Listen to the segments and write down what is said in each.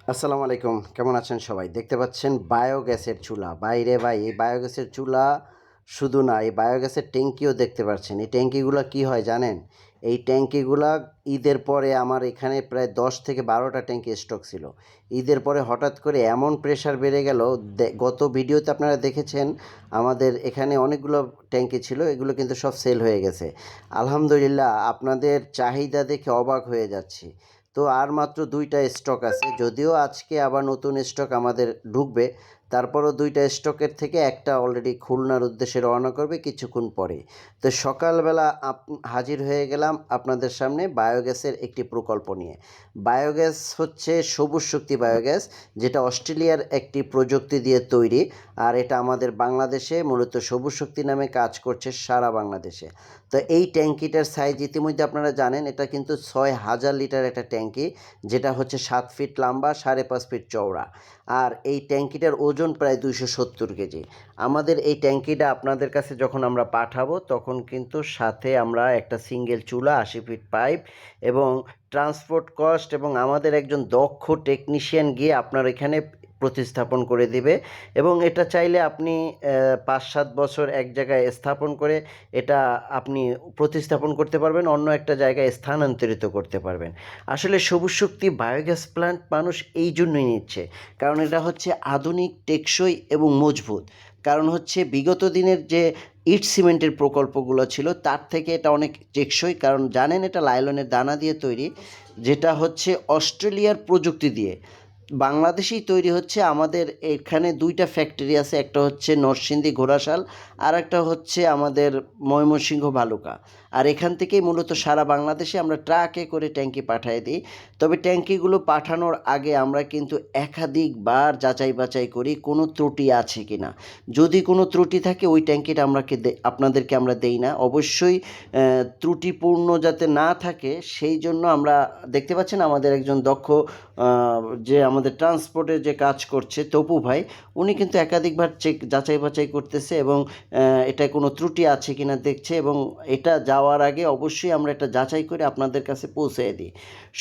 আসসালামু আলাইকুম, কেমন আছেন সবাই? দেখতে পাচ্ছেন বায়োগ্যাসের চুলা। বাইরে ভাই এই বায়োগ্যাসের চুলা শুধু না, এই বায়োগ্যাসের ট্যাঙ্কিও দেখতে পাচ্ছেন। এই ট্যাঙ্কিগুলা কি হয় জানেন? এই ট্যাঙ্কিগুলা ঈদের পরে আমার এখানে প্রায় 10 থেকে 12টা ট্যাঙ্কি স্টক ছিল। ঈদের পরে হঠাৎ করে এমন প্রেশার বেড়ে গেল, গত ভিডিওতে আপনারা দেখেছেন আমাদের এখানে অনেকগুলো ট্যাঙ্কি ছিল, এগুলো কিন্তু সব সেল হয়ে গেছে। আলহামদুলিল্লাহ আপনাদের চাহিদা দেখে অবাক হয়ে যাচ্ছি। তো আর মাত্র 2টা স্টক আছে, যদিও আজকে আবার নতুন স্টক আমাদের ঢুকবে। তারপরও 2টা স্টকের থেকে একটা অলরেডি খুলনার উদ্দেশ্যে রওনা করবে কিছুক্ষণ পরে। তো সকালবেলা হাজির হয়ে গেলাম আপনাদের সামনে বায়োগ্যাসের একটি প্রকল্প নিয়ে। বায়োগ্যাস হচ্ছে সবুজ শক্তি বায়োগ্যাস, যেটা অস্ট্রেলিয়ার একটি প্রযুক্তি দিয়ে তৈরি। আর এটা আমাদের বাংলাদেশে মূলত সবুজ শক্তি নামে কাজ করছে সারা বাংলাদেশে। তো এই ট্যাঙ্কিটার সাইজ ইতিমধ্যে আপনারা জানেন, এটা কিন্তু 6000 লিটার একটা ট্যাঙ্কি, যেটা হচ্ছে 7 ফিট লম্বা, 5.5 ফিট চওড়া। আর এই ট্যাঙ্কিটার ওজন প্রায় 270 কেজি। আমাদের এই ট্যাঙ্কিটা আপনাদের কাছে যখন আমরা পাঠাবো, তখন কিন্তু সাথে আমরা একটা সিঙ্গেল চুলা, 80 ফিট পাইপ এবং ট্রান্সপোর্ট কস্ট এবং আমাদের একজন দক্ষ টেকনিশিয়ান গিয়ে আপনার এখানে প্রতিস্থাপন করে দিবে। এবং এটা চাইলে আপনি 5-7 বছর এক জায়গায় স্থাপন করে এটা আপনি প্রতিস্থাপন করতে পারবেন, অন্য একটা জায়গায় স্থানান্তরিত করতে পারবেন। আসলে সবুজ শক্তি বায়োগ্যাস প্ল্যান্ট মানুষ এই জন্যই নিচ্ছে, কারণ এটা হচ্ছে আধুনিক, টেকসই এবং মজবুত। কারণ হচ্ছে বিগত দিনের যে ইট সিমেন্টের প্রকল্পগুলো ছিল, তার থেকে এটা অনেক টেকসই। কারণ জানেন এটা লাইলনের দানা দিয়ে তৈরি, যেটা হচ্ছে অস্ট্রেলিয়ার প্রযুক্তি দিয়ে বাংলাদেশেই তৈরি হচ্ছে। আমাদের এখানে 2টা ফ্যাক্টরি আছে, একটা হচ্ছে নরসিংদী ঘোড়াশাল, আর একটা হচ্ছে আমাদের ময়মনসিংহ ভালুকা। আর এখান থেকেই মূলত সারা বাংলাদেশে আমরা ট্রাকে করে ট্যাঙ্কি পাঠিয়ে দিই। তবে ট্যাঙ্কিগুলো পাঠানোর আগে আমরা কিন্তু একাধিকবার যাচাই বাছাই করি কোনো ত্রুটি আছে কি না। যদি কোনো ত্রুটি থাকে ওই ট্যাঙ্কিটা আপনাদেরকে আমরা দেই না। অবশ্যই ত্রুটিপূর্ণ যাতে না থাকে সেই জন্য আমরা, দেখতে পাচ্ছেন আমাদের একজন দক্ষ যে আমাদের ট্রান্সপোর্টে যে কাজ করছে তপু ভাই, উনি কিন্তু একাধিকবার যাচাই বাছাই করতেছে এবং এটায় কোনো ত্রুটি আছে কিনা দেখছে, এবং এটা যাওয়ার আগে অবশ্যই আমরা এটা যাচাই করে আপনাদের কাছে পৌঁছে দিই।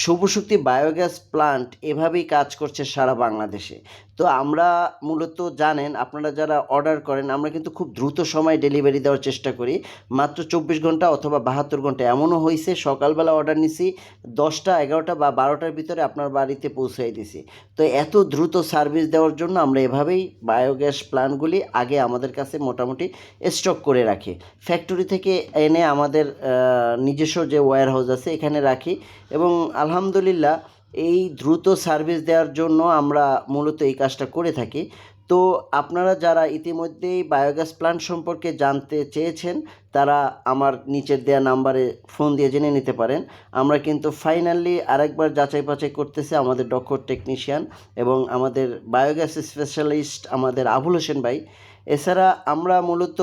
সৌরশক্তি বায়োগ্যাস প্লান্ট এভাবেই কাজ করছে সারা বাংলাদেশে। তো আমরা মূলত জানেন, আপনারা যারা অর্ডার করেন, আমরা কিন্তু খুব দ্রুত সময় ডেলিভারি দেওয়ার চেষ্টা করি, মাত্র 24 ঘন্টা অথবা 72 ঘন্টা। এমনও হয়েছে সকালবেলা অর্ডার নিছি, 10টা 11টা বা 12টার ভিতরে আপনার বাড়িতে পৌঁছাই দিছি। তো এত দ্রুত সার্ভিস দেওয়ার জন্য আমরা এভাবেই বায়োগ্যাস প্ল্যান্টগুলি আগে আমাদের কাছে মোটামুটি স্টক করে রাখি। ফ্যাক্টরি থেকে এনে আমাদের নিজস্ব যে ওয়্যার হাউস আছে এখানে রাখি, এবং আলহামদুলিল্লাহ এই দ্রুত সার্ভিস দেওয়ার জন্য আমরা মূলত এই কাজটা করে থাকি। তো আপনারা যারা ইতিমধ্যেই বায়োগ্যাস প্ল্যান্ট সম্পর্কে জানতে চেয়েছেন, তারা আমার নিচের দেওয়া নাম্বারে ফোন দিয়ে জেনে নিতে পারেন। আমরা কিন্তু ফাইনালি আরেকবার যাচাই বাছাই করতেছি আমাদের দক্ষ টেকনিশিয়ান এবং আমাদের বায়োগ্যাস স্পেশালিস্ট আমাদের আবুল হোসেন ভাই। এছাড়া আমরা মূলত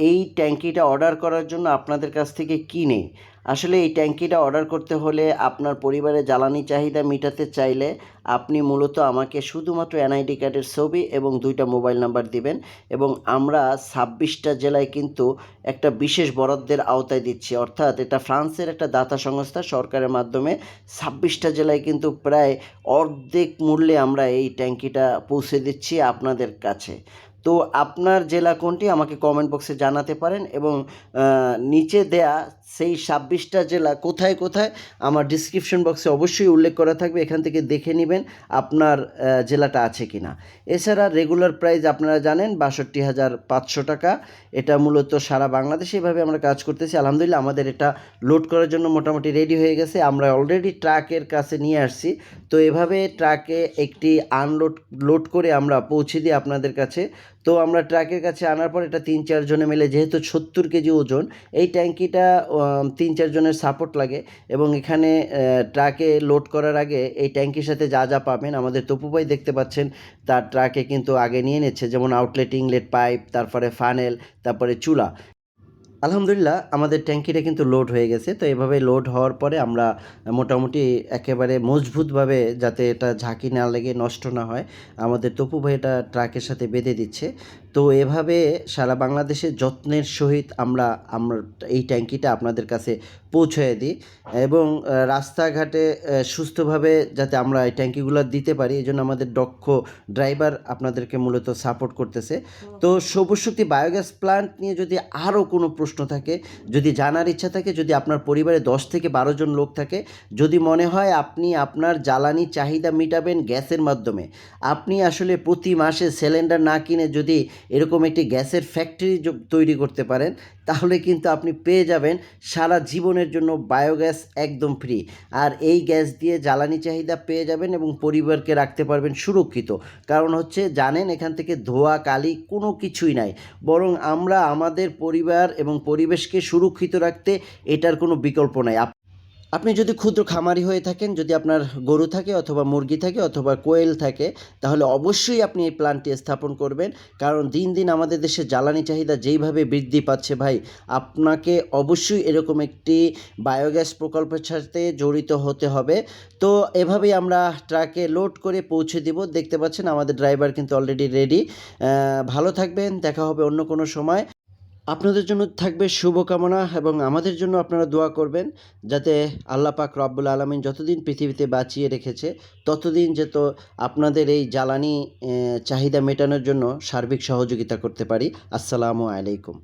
এই ট্যাঙ্কিটা অর্ডার করার জন্য আপনাদের কাছ থেকে কিনে, আসলে এই ট্যাঙ্কিটা অর্ডার করতে হলে আপনার পরিবারের জ্বালানি চাহিদা মেটাতে চাইলে আপনি মূলত আমাকে শুধুমাত্র এনআইডি কার্ডের ছবি এবং 2টা মোবাইল নাম্বার দিবেন, এবং আমরা 26টা জেলায় কিন্তু একটা বিশেষ বরাদ্দের আওতায় দিচ্ছি। অর্থাৎ এটা ফ্রান্সের একটা দাতা সংস্থা, সরকারের মাধ্যমে 26টা জেলায় কিন্তু প্রায় অর্ধেক মূল্যে আমরা এই ট্যাঙ্কিটা পৌঁছে দিচ্ছি আপনাদের কাছে। তো আপনার জেলা কোনটি আমাকে কমেন্ট বক্সে জানাতে পারেন, এবং নিচে দেয়া সেই 26টা জেলা কোথায় কোথায় আমার ডিসক্রিপশন বক্সে অবশ্যই উল্লেখ করা থাকবে, এখান থেকে দেখে নেবেন আপনার জেলাটা আছে কি না। এছাড়া রেগুলার প্রাইস আপনারা জানেন 62,500 টাকা। এটা মূলত সারা বাংলাদেশে এভাবে আমরা কাজ করতেছি। আলহামদুলিল্লাহ আমাদের এটা লোড করার জন্য মোটামুটি রেডি হয়ে গেছে, আমরা অলরেডি ট্রাকের কাছে নিয়ে আসছি। তো এভাবে ট্রাকে একটি লোড করে আমরা পৌঁছে দিই আপনাদের কাছে। তো আমরা ট্রাকের কাছে আনার পর এটা 3-4 জনে মিলে, যেহেতু 70 কেজি ওজন, এই ট্যাঙ্কিটা 3-4 জনের সাপোর্ট লাগে। এবং এখানে ট্রাকে লোড করার আগে এই ট্যাঙ্কির সাথে যা যা পাবেন আমাদের তপু ভাই দেখতে পাচ্ছেন তার ট্রাকে কিন্তু আগে নিয়ে নিচ্ছে, যেমন আউটলেট, ইনলেট পাইপ, তারপরে ফানেল, তারপরে চুলা। আলহামদুলিল্লাহ আমাদের ট্যাঙ্কিটা কিন্তু লোড হয়ে গেছে। তো এভাবে লোড হওয়ার পরে আমরা মোটামুটি একেবারে মজবুতভাবে, যাতে এটা ঝাঁকি না লেগে নষ্ট না হয়, আমাদের তপু ভাই এটা ট্রাকের সাথে বেঁধে দিচ্ছে। তো এভাবে সারা বাংলাদেশে যত্নের সহিত আমরা আমরা এই ট্যাঙ্কিটা আপনাদের কাছে পৌঁছায় দিই এবং রাস্তাঘাটে সুস্থভাবে যাতে আমরা এই ট্যাঙ্কিগুলো দিতে পারি এই জন্য আমাদের দক্ষ ড্রাইভার আপনাদেরকে মূলত সাপোর্ট করতেছে। তো সবুজ শক্তি বায়োগ্যাস প্ল্যান্ট নিয়ে যদি আরও কোনো প্রশ্ন থাকে, যদি জানার ইচ্ছা থাকে, যদি আপনার পরিবারে 10 থেকে 12 জন লোক থাকে, যদি মনে হয় আপনি আপনার জ্বালানি চাহিদা মেটাবেন গ্যাসের মাধ্যমে, আপনি আসলে প্রতি মাসে সিলিন্ডার না কিনে যদি এরকম একটি গ্যাসের ফ্যাক্টরি তৈরি করতে পারেন, তাহলে কিন্তু আপনি পেয়ে যাবেন সারা জীবনের জন্য বায়োগ্যাস একদম ফ্রি। আর এই গ্যাস দিয়ে জ্বালানি চাহিদা পেয়ে যাবেন এবং পরিবারকে রাখতে পারবেন সুরক্ষিত। কারণ হচ্ছে জানেন এখান থেকে ধোঁয়া কালি কোনো কিছুই নাই, বরং আমরা আমাদের পরিবার এবং পরিবেশকে সুরক্ষিত রাখতে এটার কোনো বিকল্প নাই। আপনি যদি ক্ষুদ্র খামারি হয়ে থাকেন, যদি আপনার গরু থাকে অথবা মুরগি থাকে অথবা কোয়েল থাকে, তাহলে অবশ্যই আপনি এই প্ল্যান্টটি স্থাপন করবেন। কারণ দিন দিন আমাদের দেশে জ্বালানি চাহিদা যেইভাবে বৃদ্ধি পাচ্ছে ভাই, আপনাকে অবশ্যই এরকম একটি বায়োগ্যাস প্রকল্পের সাথে জড়িত হতে হবে। তো এভাবেই আমরা ট্রাকে লোড করে পৌঁছে দিব। দেখতে পাচ্ছেন আমাদের ড্রাইভার কিন্তু অলরেডি রেডি। ভালো থাকবেন, দেখা হবে অন্য কোনো সময়। আপনাদের জন্য থাকবে শুভকামনা এবং আমাদের জন্য আপনারা দোয়া করবেন যাতে আল্লাহ পাক রব্বুল আলামিন যতদিন পৃথিবীতে বাঁচিয়ে রেখেছে ততদিন যেন আপনাদের এই জ্বালানি চাহিদা মেটানোর জন্য সার্বিক সহযোগিতা করতে পারি। আসসালামু আলাইকুম।